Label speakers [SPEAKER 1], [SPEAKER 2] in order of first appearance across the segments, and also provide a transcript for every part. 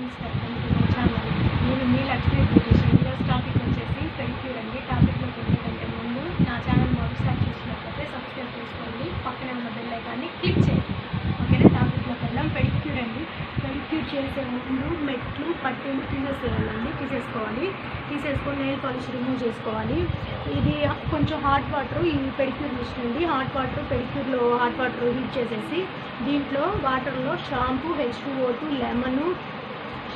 [SPEAKER 1] నమస్కారం మన ఛానల్. నేను మీ లక్ష్మీ బ్యూటిషియన్. ఈరోజు టాపిక్ వచ్చేసి పెడిక్యూర్ అండి. టాపిక్లోకి వెళ్ళేకంటే ముందు నా ఛానల్ మొదటిసారి చూసినట్లయితే సబ్స్క్రైబ్ చేసుకోండి, పక్కనే ఉన్న బెల్ ఐకాన్ని క్లిక్ చేయండి. ఓకేనా? టాపిక్లోకి వెళ్దాం. పెడిక్యూర్ అండి. పెడిక్యూర్ చేసే ముందు మెట్లు పట్టీలు తీసేసుకొని నెయిల్ పాలిష్ రిమూవ్ చేసుకోవాలి. ఇది కొంచెం హాట్ వాటర్, ఈ పెడిక్యూర్ మిషన్ అండి. హాట్ వాటర్ పెడిక్యూర్లో హాట్ వాటర్ హీట్ చేసేసి దీంట్లో వాటర్లో షాంపూ, H2O2, లెమను,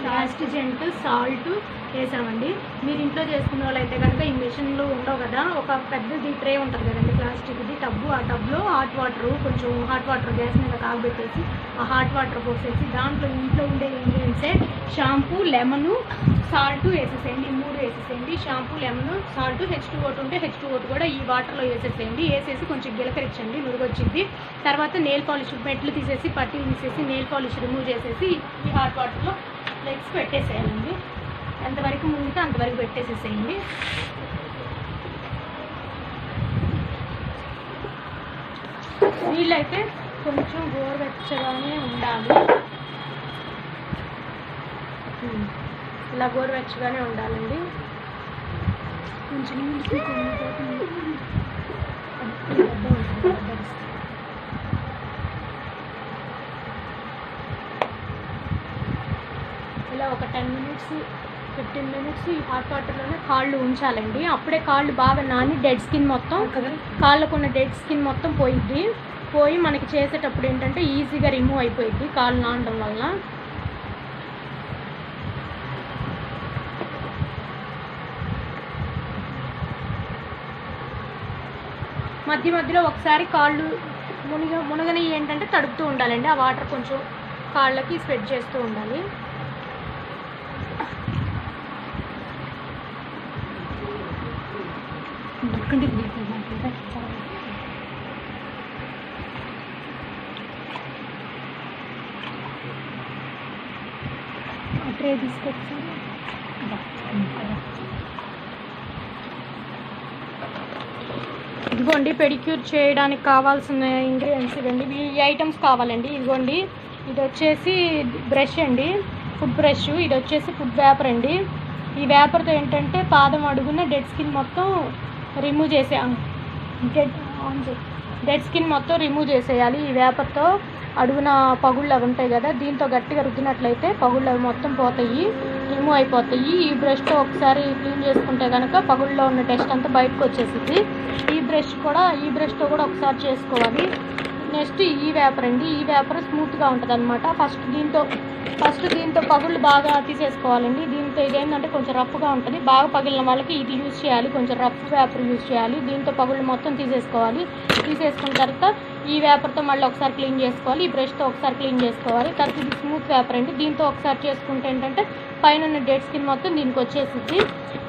[SPEAKER 1] యాస్టిజెంట్, సాల్ట్ వేసామండి. మీరు ఇంట్లో చేసుకునే వాళ్ళైతే కనుక ఈ మిషన్లో ఉండవు కదా, ఒక పెద్దది ట్రే ఉంటుంది కదండి, ప్లాస్టిక్ది టబ్బు. ఆ టబ్లో హాట్ వాటర్, కొంచెం హాట్ వాటర్ గ్యాస్ మీద కాగబెట్టేసి ఆ హాట్ వాటర్ పోసేసి దాంట్లో ఇంట్లో ఉండే ఇంగ్రీడియంట్సే షాంపూ, లెమను, సాల్ట్ వేసేసేయండి. ఈ మూడు వేసేసేయండి. షాంపూ, లెమన్, సాల్ట్, H2O2 ఉంటే H2O2 కూడా ఈ వాటర్లో వేసేసేయండి. వేసేసి కొంచెం గిలకరించండి, నురుగొచ్చింది. తర్వాత నెయిల్ పాలిష్ మెట్లు తీసేసి పట్టీలు తీసేసి నెయిల్ పాలిష్ రిమూవ్ చేసేసి ఈ హాట్ వాటర్లో లెగ్స్ పెట్టేసేయాలండి. ఎంతవరకు ముందుతో అంతవరకు పెట్టేసేసేయండి. నీళ్ళైతే కొంచెం గోరువెచ్చగానే ఉండాలి. ఇలా గోరువెచ్చగానే ఉండాలండి. కొంచెం ఇలా ఒక 10 మినిట్స్ 15 మినిట్స్ ఈ హాట్ వాటర్లోనే కాళ్ళు ఉంచాలండి. అప్పుడే కాళ్ళు బాగా నాని డెడ్ స్కిన్ మొత్తం, కాళ్ళకున్న డెడ్ స్కిన్ మొత్తం పోయి మనకి చేసేటప్పుడు ఏంటంటే ఈజీగా రిమూవ్ అయిపోయింది కాళ్ళు నానడం వల్ల. మధ్య మధ్యలో ఒకసారి కాళ్ళు మునగని ఏంటంటే తడుపుతూ ఉండాలండి. ఆ వాటర్ కొంచెం కాళ్ళకి స్ప్రెడ్ చేస్తూ ఉండాలి. ట్రే తీసుకొచ్చి ఇదిగోండి పెడిక్యూర్ చేయడానికి కావాల్సిన ఇంగ్రీడియంట్స్ ఇవ్వండి. ఈ ఐటమ్స్ కావాలండి. ఇదిగోండి, ఇది వచ్చేసి బ్రష్ అండి, ఫుడ్ బ్రష్. ఇది వచ్చేసి ఫుడ్ వేపర్ అండి. ఈ వేపర్తో ఏంటంటే పాదం అడుగున డెడ్ స్కిన్ మొత్తం రిమూవ్ డెడ్ స్కిన్ మొత్తం రిమూవ్ చేసేయాలి. ఈ వేపర్తో అడుగున పగుళ్ళు అవి ఉంటాయి కదా, దీంతో గట్టిగా రుద్దినట్లయితే పగుళ్ళు అవి మొత్తం పోతాయి, రిమూవ్ అయిపోతాయి. ఈ బ్రష్తో ఒకసారి క్లీన్ చేసుకుంటే కనుక పగుళ్ళలో ఉన్న డస్ట్ అంతా బయటకు వచ్చేసింది. ఈ బ్రష్తో కూడా ఒకసారి చేసుకోవాలి. నెక్స్ట్ ఈ వేపర్ అండి. ఈ వేపర్ స్మూత్గా ఉంటుంది అనమాట. ఫస్ట్ దీంతో పగుళ్ళు బాగా తీసేసుకోవాలండి. దీంతో ఇదేంటంటే కొంచెం రఫ్గా ఉంటుంది. బాగా పగిలిన వాళ్ళకి ఇది యూజ్ చేయాలి, కొంచెం రఫ్ వేపర్ యూజ్ చేయాలి. దీంతో పగుళ్ళు మొత్తం తీసేసుకోవాలి. తీసేసుకున్న తర్వాత ఈ వేపర్తో మళ్ళీ ఒకసారి క్లీన్ చేసుకోవాలి. ఈ బ్రష్తో ఒకసారి క్లీన్ చేసుకోవాలి. తర్వాత ఇది స్మూత్ వేపర్ అండి. దీంతో ఒకసారి చేసుకుంటే ఏంటంటే పైన ఉన్న డెడ్ స్కిన్ మొత్తం దీనికి వచ్చేసింది.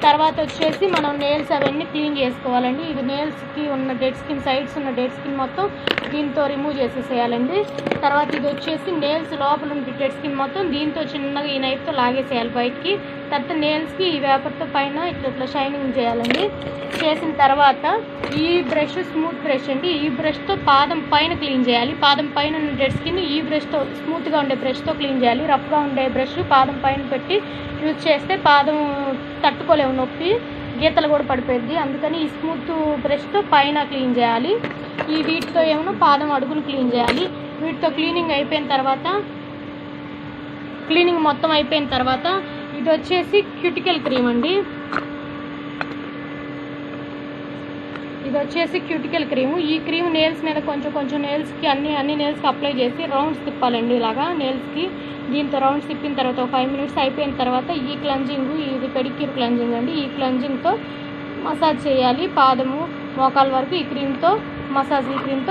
[SPEAKER 1] తర్వాత వచ్చేసి మనం నెయిల్స్ అవన్నీ క్లీన్ చేసుకోవాలండి. ఇది నెయిల్స్కి ఉన్న డెడ్ స్కిన్, సైడ్స్ ఉన్న డెడ్ స్కిన్ మొత్తం దీంతో రిమూవ్ చేసేసేయాలండి. తర్వాత ఇది వచ్చేసి నెయిల్స్ లోపల ఉన్న డెడ్ స్కిన్ మొత్తం దీంతో చిన్నగా ఈ నైఫ్తో లాగేసేయాలి బయటికి. తర్వాత నెయిల్స్కి ఈ వేపర్తో పైన ఇట్లా షైనింగ్ చేయాలండి. చేసిన తర్వాత ఈ బ్రష్ స్మూత్ బ్రష్ అండి. ఈ బ్రష్తో పాదం పైన క్లీన్ చేయాలి. పాదం పైన ఉన్న డెడ్ స్కిన్ ఈ బ్రష్తో, స్మూత్గా ఉండే బ్రష్తో క్లీన్ చేయాలి. రఫ్గా ఉండే బ్రష్ పాదం పైన పెట్టి యూజ్ చేస్తే పాదం తట్టుకోలేము, నొప్పి గీతలు కూడా పడిపోయింది. అందుకని ఈ స్మూత్ బ్రష్తో పైన క్లీన్ చేయాలి. ఈ వీటితో ఏమో పాదం అడుగును క్లీన్ చేయాలి. వీటితో క్లీనింగ్ మొత్తం అయిపోయిన తర్వాత ఇది వచ్చేసి క్యూటికల్ క్రీమ్ అండి. ఇది వచ్చేసి క్యూటికల్ క్రీము. ఈ క్రీమ్ నెయిల్స్ మీద కొంచెం నెయిల్స్కి అన్ని నెయిల్స్కి అప్లై చేసి రౌండ్స్ తిప్పాలండి ఇలాగా నెయిల్స్కి. దీంతో రౌండ్స్ తిప్పిన తర్వాత ఒక 5 మినిట్స్ అయిపోయిన తర్వాత ఈ క్లెన్జింగ్, ఇది పెడిక్యూర్ క్లెన్జింగ్ అండి. ఈ క్లెన్జింగ్తో మసాజ్ చేయాలి. పాదము మోకాల వరకు ఈ క్రీమ్తో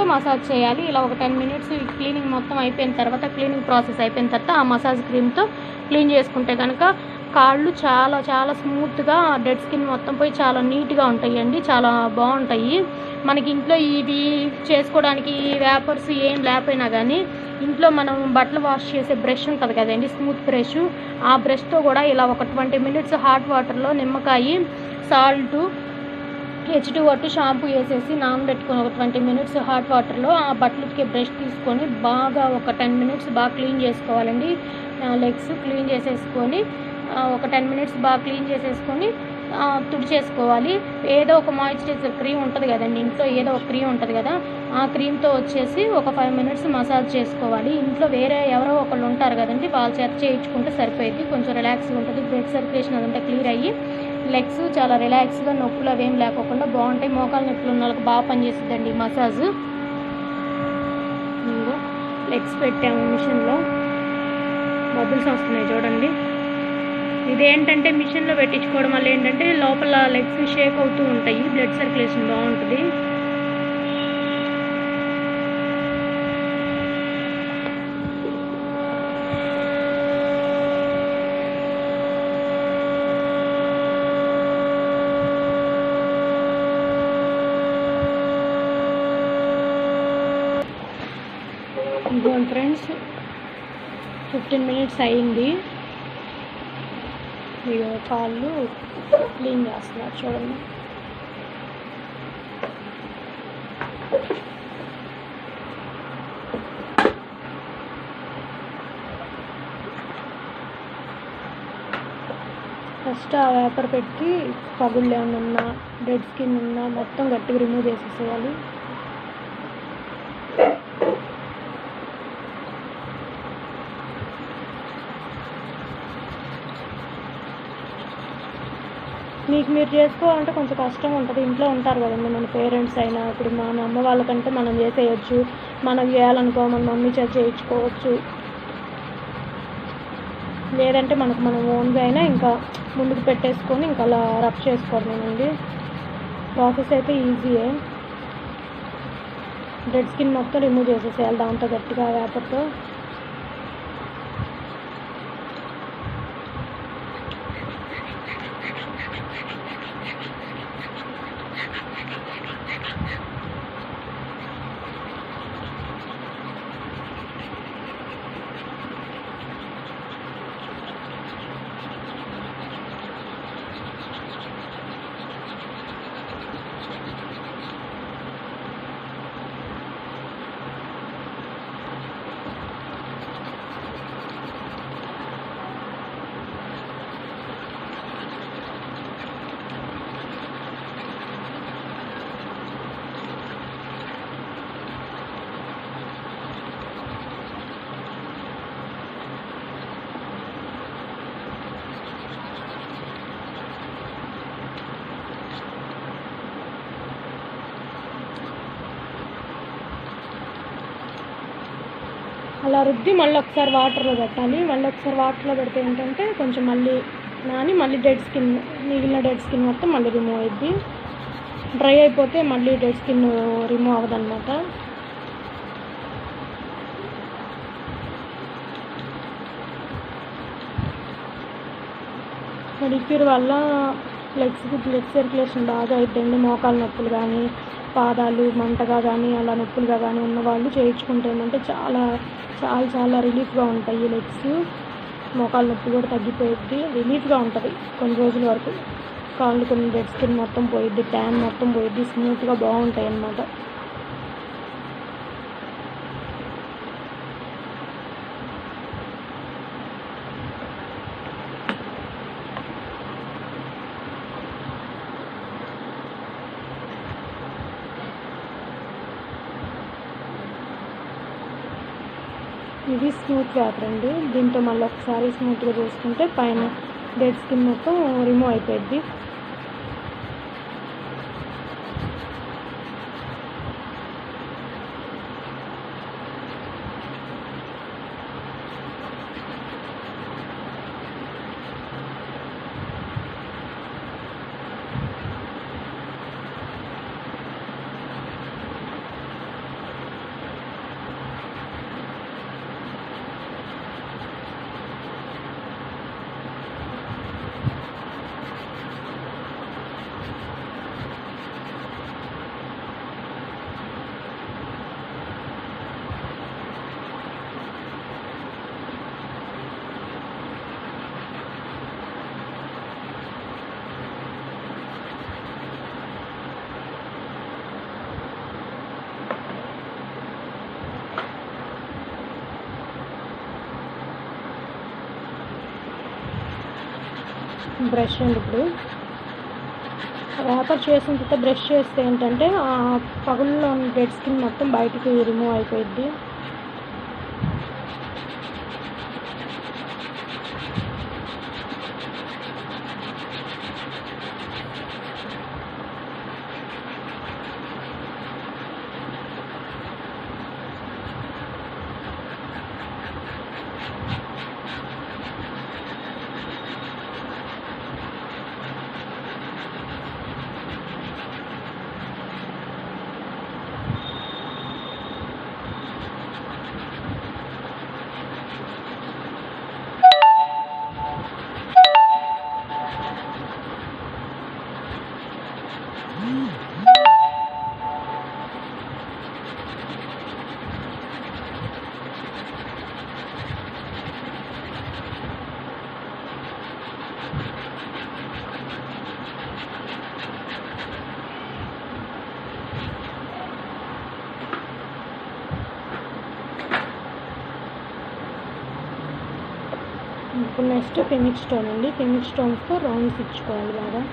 [SPEAKER 1] మసాజ్ చేయాలి. ఇలా ఒక 10 మినిట్స్ క్లీనింగ్ మొత్తం అయిపోయిన తర్వాత, క్లీనింగ్ ప్రాసెస్ అయిపోయిన తర్వాత ఆ మసాజ్ క్రీమ్తో క్లీన్ చేసుకుంటే కనుక కాళ్ళు చాలా చాలా స్మూత్గా డెడ్ స్కిన్ మొత్తం పోయి చాలా నీట్గా ఉంటాయండి, చాలా బాగుంటాయి. మనకి ఇంట్లో ఇవి చేసుకోవడానికి వేపర్స్ ఏం లేకపోయినా కానీ ఇంట్లో మనం బట్టలు వాష్ చేసే బ్రష్ ఉంటుంది కదండి, స్మూత్ బ్రష్, ఆ బ్రష్తో కూడా ఇలా ఒక 20 మినిట్స్ హాట్ వాటర్లో నిమ్మకాయ, సాల్ట్, H2O2 షాంపూ వేసేసి నానబెట్టుకొని ఒక 20 మినిట్స్ హాట్ వాటర్లో ఆ బట్టలకి బ్రష్ తీసుకొని బాగా ఒక 10 మినిట్స్ బాగా క్లీన్ చేసుకోవాలండి. లెగ్స్ క్లీన్ చేసేసుకొని ఒక 10 మినిట్స్ బాగా క్లీన్ చేసేసుకొని తుడిచేసుకోవాలి. ఏదో ఒక మాయిశ్చరైజర్ క్రీమ్ ఉంటుంది కదండి, ఇంట్లో ఏదో ఒక క్రీమ్ ఉంటుంది కదా, ఆ క్రీమ్తో వచ్చేసి ఒక 5 మినిట్స్ మసాజ్ చేసుకోవాలి. ఇంట్లో వేరే ఎవరో ఒకళ్ళు ఉంటారు కదండి, వాళ్ళ చేత చేయించుకుంటే సరిపోయింది. కొంచెం రిలాక్స్గా ఉంటుంది, బ్లడ్ సర్క్యులేషన్ అదంతా క్లియర్ అయ్యి లెగ్స్ చాలా రిలాక్స్గా, నొప్పులు అవేం లేకోకుండా బాగుంటాయి. మోకాలు నొప్పులు ఉన్న వాళ్ళకి బాగా పనిచేస్తుందండి మసాజ్. లెగ్స్ పెట్టాము మిషన్లో, బబుల్స్ వస్తున్నాయి చూడండి. ఇదేంటంటే మిషన్లో పెట్టించుకోవడం వల్ల ఏంటంటే లోపల లెగ్స్ షేక్ అవుతూ ఉంటాయి, బ్లడ్ సర్క్యులేషన్ బాగుంటుంది. ఇదిగోండి ఫ్రెండ్స్, 15 మినిట్స్ అయింది. ఇక కాళ్ళు క్లీన్ చేస్తున్నారు చూడండి. ఫస్ట్ ఆ వేపర్ పెట్టి పగుళ్ళు ఏమైనా ఉన్నా, డెడ్ స్కిన్ ఉన్నా మొత్తం గట్టిగా రిమూవ్ చేసేసేయాలి. మీకు మీరు చేసుకోవాలంటే కొంచెం కష్టం ఉంటుంది. ఇంట్లో ఉంటారు కదండి మన పేరెంట్స్ అయినా, ఇప్పుడు మన అమ్మ వాళ్ళకంటే మనం చేసేయచ్చు, మనం చేయాలనుకో మన మమ్మీ చేత చేయించుకోవచ్చు. లేదంటే మనం ఓన్గా అయినా ఇంకా ముందుకు పెట్టేసుకొని ఇంకా అలా రఫ్ చేసుకోవడమేనండి. ప్రాసెస్ అయితే ఈజీయే. డెడ్ స్కిన్ మొత్తం రిమూవ్ చేసేసేయాలి దాంతో గట్టిగా వేపర్తో. అలా రుద్ది మళ్ళీ ఒకసారి వాటర్లో పెట్టాలి. మళ్ళీ ఒకసారి వాటర్లో పెడితే ఏంటంటే కొంచెం మళ్ళీ నాని మళ్ళీ మిగిలిన డెడ్ స్కిన్ మొత్తం మళ్ళీ రిమూవ్ అయ్యిద్ది. డ్రై అయిపోతే మళ్ళీ డెడ్ స్కిన్ రిమూవ్ అవ్వదన్నమాట. మెడిక్యూర్ వల్ల లెగ్స్కి బ్లడ్ సర్క్యులేషన్ బాగా అయిద్దండి. మోకాలు నొప్పులు కానీ, పాదాలు మంటగా కానీ, అలా నొప్పులుగా కానీ ఉన్నవాళ్ళు చేయించుకుంటే ఏమంటే చాలా చాలా చాలా రిలీఫ్గా ఉంటాయి లెగ్స్. మోకాలు నొప్పి కూడా తగ్గిపోయిద్ది, రిలీఫ్గా ఉంటుంది కొన్ని రోజుల వరకు. కాళ్ళు కొన్ని డెడ్ స్కిన్ మొత్తం పోయిద్ది, ట్యాన్ మొత్తం పోయిద్ది, స్మూత్గా బాగుంటాయి అన్నమాట. ఇది స్మూత్ వేపర్ అండి. దీంతో మళ్ళీ ఒకసారి స్మూత్గా చేసుకుంటే పైన డెడ్ స్కిన్ మొత్తం రిమూవ్ అయిపోయింది. బ్రష్ అండి. ఇప్పుడు ర్యాపర్ చేసిన తర్వాత బ్రష్ చేస్తే ఏంటంటే ఆ పగుల్లో ఉన్న డెడ్ స్కిన్ మొత్తం బయటికి రిమూవ్ అయిపోయింది. ఇప్పుడు నెక్స్ట్ ఫినిక్ స్టోన్ అండి. ఫినిక్ స్టోన్స్తో రౌండ్స్ ఇచ్చుకోవాలి బాగా.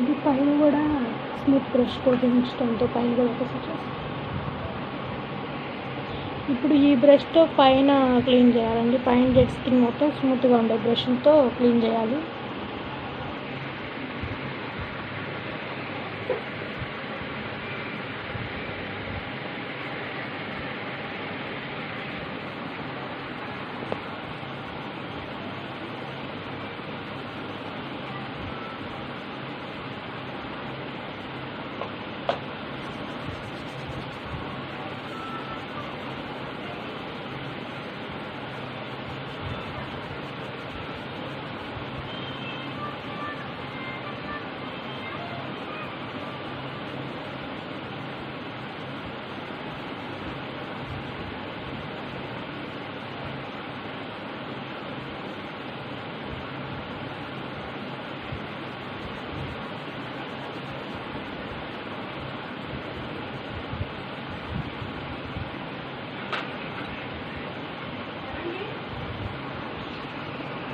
[SPEAKER 1] ఇది పైన కూడా స్మూత్ బ్రష్ కోటింగ్ స్టోన్తో పైన కూడా ఒకసారి చేస్తాం. ఇప్పుడు ఈ బ్రష్తో పైన క్లీన్ చేయాలండి. పైన డెడ్ స్కిన్ మొత్తం స్మూత్గా ఉండే బ్రష్తో క్లీన్ చేయాలి.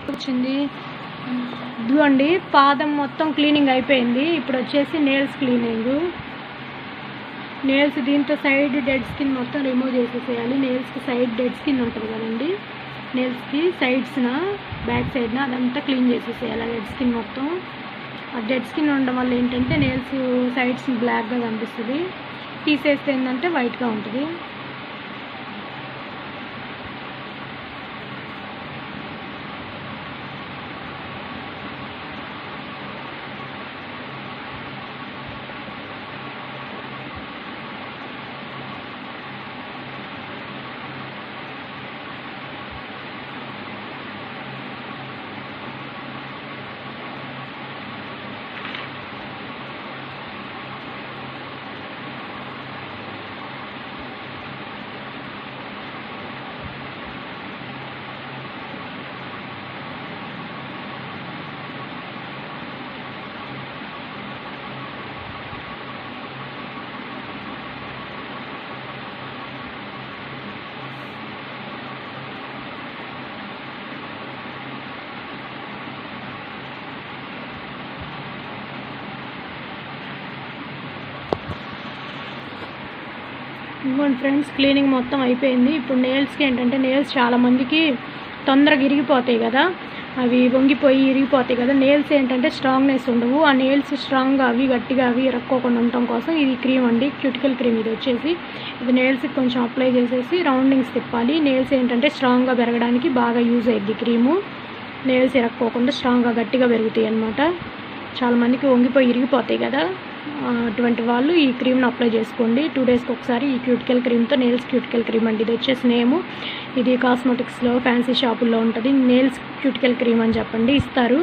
[SPEAKER 1] వచ్చింది ఇదిగోండి. పాదం మొత్తం క్లీనింగ్ అయిపోయింది. ఇప్పుడు వచ్చేసి నేల్స్ క్లీనింగ్. నేల్స్ దీంతో సైడ్ డెడ్ స్కిన్ మొత్తం రిమూవ్ చేసేసేయాలి. నేల్స్కి సైడ్ డెడ్ స్కిన్ ఉంటుంది కదండి, నేల్స్కి సైడ్స్న బ్యాక్ సైడ్న అదంతా క్లీన్ చేసేసేయాలి. ఆ డెడ్ స్కిన్ మొత్తం. ఆ డెడ్ స్కిన్ ఉండడం వల్ల ఏంటంటే నేల్స్ సైడ్స్ బ్లాక్గా కనిపిస్తుంది, తీసేస్తే ఏంటంటే వైట్గా ఉంటుంది. ఇదిగోండి ఫ్రెండ్స్, క్లీనింగ్ మొత్తం అయిపోయింది. ఇప్పుడు నెయిల్స్కి ఏంటంటే నెయిల్స్ చాలామందికి తొందరగా ఇరిగిపోతాయి కదా, అవి వంగిపోయి ఇరిగిపోతాయి కదా. నెయిల్స్ ఏంటంటే స్ట్రాంగ్నెస్ ఉండవు, ఆ నెయిల్స్ స్ట్రాంగ్గా అవి గట్టిగా అవి ఇరక్కోకుండా ఉండటం కోసం ఇది క్రీమ్ అండి, క్యూటికల్ క్రీమ్. ఇది వచ్చేసి ఇది నెయిల్స్కి కొంచెం అప్లై చేసేసి రౌండింగ్స్ తిప్పాలి. నెయిల్స్ ఏంటంటే స్ట్రాంగ్గా పెరగడానికి బాగా యూజ్ అయ్యిద్ది క్రీము. నెయిల్స్ ఇరక్కోకుండా స్ట్రాంగ్గా గట్టిగా పెరుగుతాయి అన్నమాట. చాలామందికి వంగిపోయి ఇరిగిపోతాయి కదా, అటువంటి వాళ్ళు ఈ క్రీమ్ని అప్లై చేసుకోండి 2 డేస్కి ఒకసారి. ఈ క్యూటికల్ క్రీమ్తో నెయిల్స్ క్యూటికల్ క్రీమ్ అండి. ఇది వచ్చేసి నేము, ఇది కాస్మెటిక్స్లో ఫ్యాన్సీ షాపుల్లో ఉంటుంది, నెయిల్స్ క్యూటికల్ క్రీమ్ అని చెప్పండి ఇస్తారు.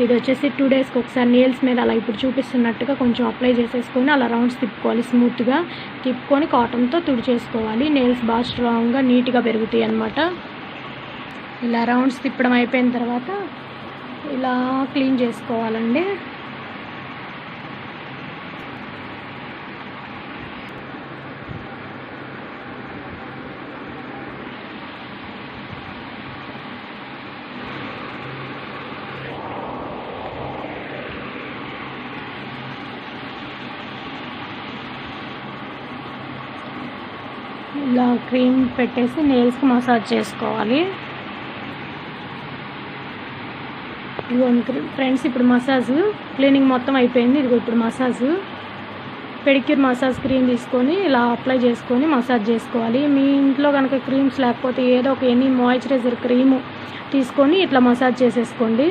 [SPEAKER 1] ఇది వచ్చేసి 2 డేస్కి ఒకసారి నెయిల్స్ మీద అలా ఇప్పుడు చూపిస్తున్నట్టుగా కొంచెం అప్లై చేసేసుకొని అలా రౌండ్స్ తిప్పుకోవాలి. స్మూత్గా తిప్పుకొని కాటన్తో తుడిచేసుకోవాలి. నెయిల్స్ బాగా స్ట్రాంగ్గా నీట్గా పెరుగుతాయి అన్నమాట. ఇలా రౌండ్స్ తిప్పడం అయిపోయిన తర్వాత ఇలా క్లీన్ చేసుకోవాలండి. ఇలా క్రీమ్ పెట్టేసి నెయిల్స్కి మసాజ్ చేసుకోవాలి. ఇదిగోండి ఫ్రెండ్స్, ఇప్పుడు మసాజ్ క్లీనింగ్ మొత్తం అయిపోయింది. ఇదిగో ఇప్పుడు మసాజ్ పెడిక్యూర్ మసాజ్ క్రీమ్ తీసుకొని ఇలా అప్లై చేసుకొని మసాజ్ చేసుకోవాలి. మీ ఇంట్లో కనుక క్రీమ్స్ లేకపోతే ఏదో ఒక ఎనీ మాయిశ్చరైజర్ క్రీము తీసుకొని ఇట్లా మసాజ్ చేసేసుకోండి.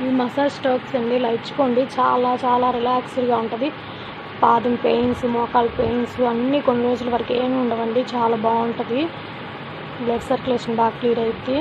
[SPEAKER 1] ఈ మసాజ్ స్ట్రోక్స్ అండి ఇలా ఇచ్చుకోండి, చాలా చాలా రిలాక్స్డ్గా ఉంటుంది. పాదం పెయిన్స్, మోకాలు పెయిన్స్ అన్నీ కొన్ని రోజుల వరకు ఏమీ ఉండవండి, చాలా బాగుంటుంది. బ్లడ్ సర్క్యులేషన్ బాగా క్లియర్ అవుతుంది.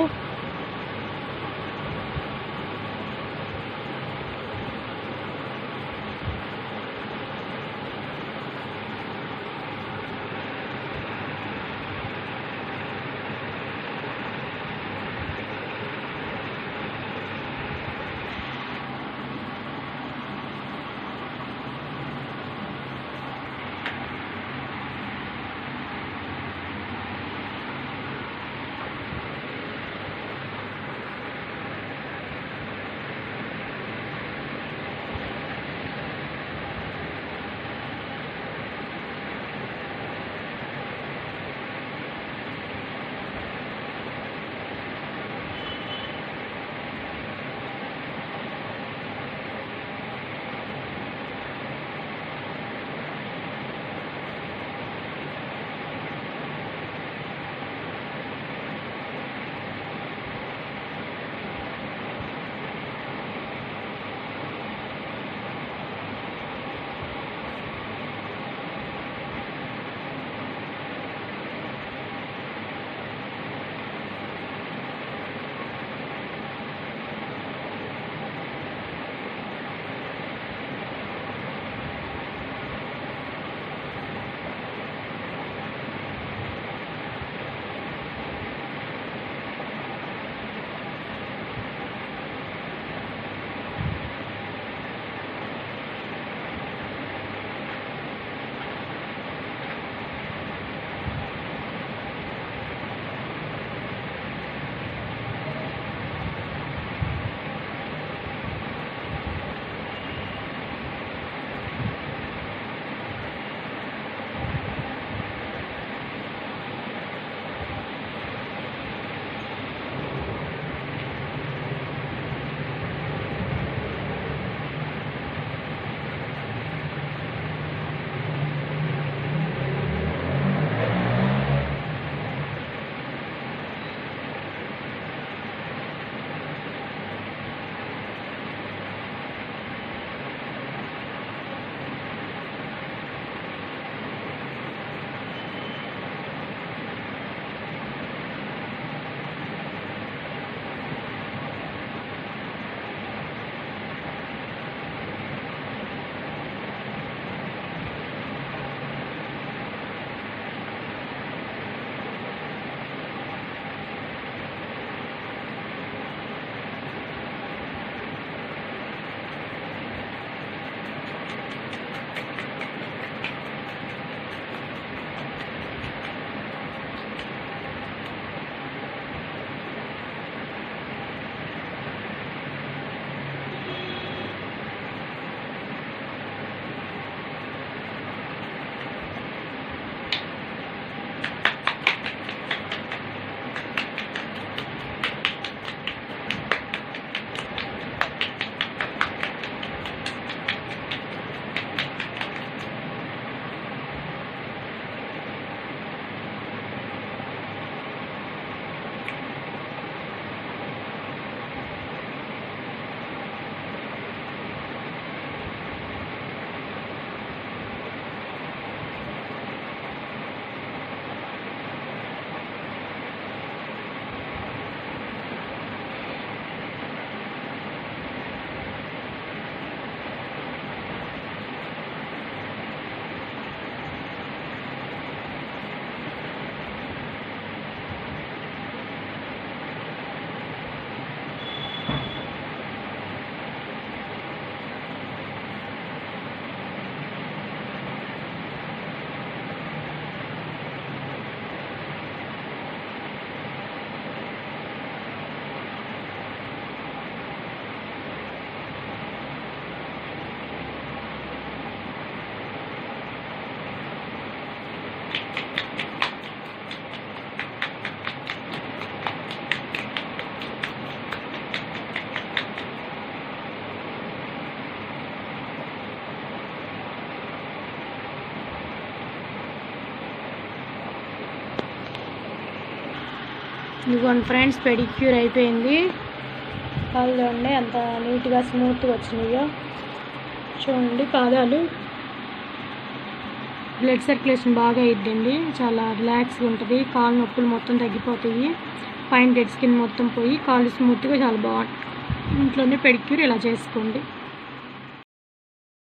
[SPEAKER 1] ఇదిగోండి ఫ్రెండ్స్, పెడిక్యూర్ అయిపోయింది. కాళ్ళు చూడండి అంత నీట్గా స్మూత్గా వచ్చినాయో. చూడండి పాదాలు, బ్లడ్ సర్క్యులేషన్ బాగా అయిద్దండి. చాలా రిలాక్స్గా ఉంటుంది. కాళ్ళు నొప్పులు మొత్తం తగ్గిపోతాయి. పైన డెడ్ స్కిన్ మొత్తం పోయి కాళ్ళు స్మూత్గా చాలా బాగుంటుంది. ఇంట్లోనే పెడిక్యూర్ ఇలా చేసుకోండి.